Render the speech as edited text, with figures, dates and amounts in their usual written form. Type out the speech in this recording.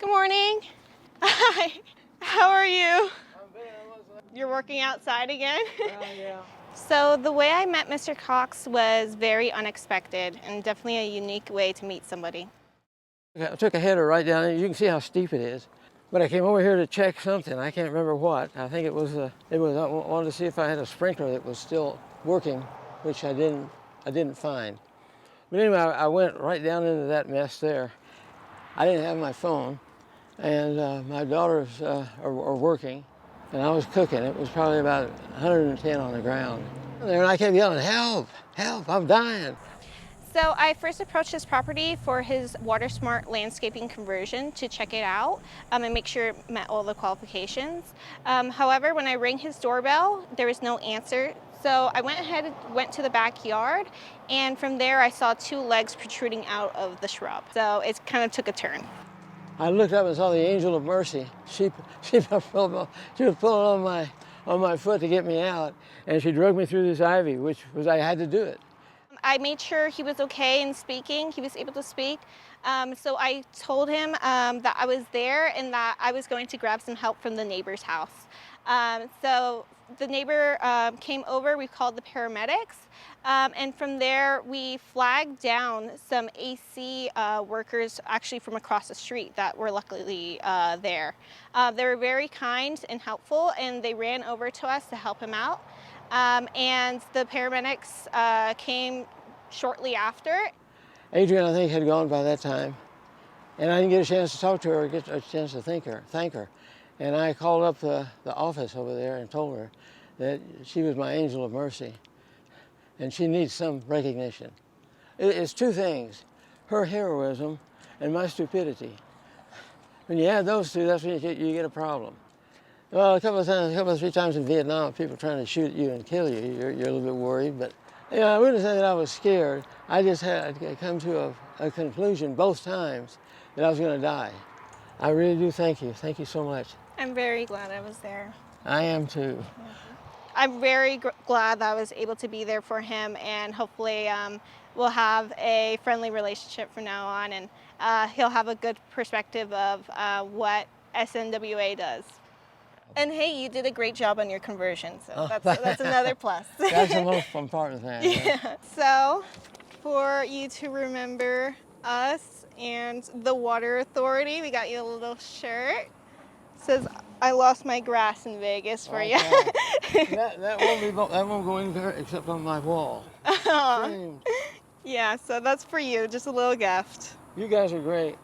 Good morning. Hi. How are you? I'm good. You're working outside again? Yeah. So the way I met Mr. Cox was very unexpected and definitely a unique way to meet somebody. I took a header right down there. You can see how steep it is. But I came over here to check something. I can't remember what. I think I wanted to see if I had a sprinkler that was still working, which I didn't find. But anyway, I went right down into that mess there. I didn't have my phone, and my daughters are working, and I was cooking. It was probably about 110 on the ground. And I kept yelling, "Help! Help! I'm dying!" So I first approached his property for his water smart landscaping conversion to check it out and make sure it met all the qualifications. However, when I rang his doorbell, there was no answer. So I went to the backyard, and from there I saw two legs protruding out of the shrub. So it kind of took a turn. I looked up and saw the angel of mercy. She was pulling on my foot to get me out, and she dragged me through this ivy, I had to do it. I made sure he was okay in speaking. He was able to speak. So I told him that I was there and that I was going to grab some help from the neighbor's house. So the neighbor came over, we called the paramedics, and from there we flagged down some AC workers actually from across the street that were luckily there. They were very kind and helpful, and they ran over to us to help him out. And the paramedics came shortly after. Adrienne, I think, had gone by that time, and I didn't get a chance to talk to her or get a chance to thank her. And I called up the office over there and told her that she was my angel of mercy, and she needs some recognition. It's two things, her heroism and my stupidity. When you add those two, that's when you get a problem. Well, a couple of 3 times in Vietnam, people trying to shoot you and kill you, you're a little bit worried, but I wouldn't say that I was scared. I just had come to a conclusion both times that I was going to die. I really do thank you. Thank you so much. I'm very glad I was there. I am too. I'm very glad that I was able to be there for him, and hopefully we'll have a friendly relationship from now on, and he'll have a good perspective of what SNWA does. And hey, you did a great job on your conversion, so that's another plus. That's the most fun part of that. Yeah. So, for you to remember us and the Water Authority, we got you a little shirt. It says, "I lost my grass in Vegas" for you. that won't go anywhere except on my wall. Yeah, so that's for you, just a little gift. You guys are great.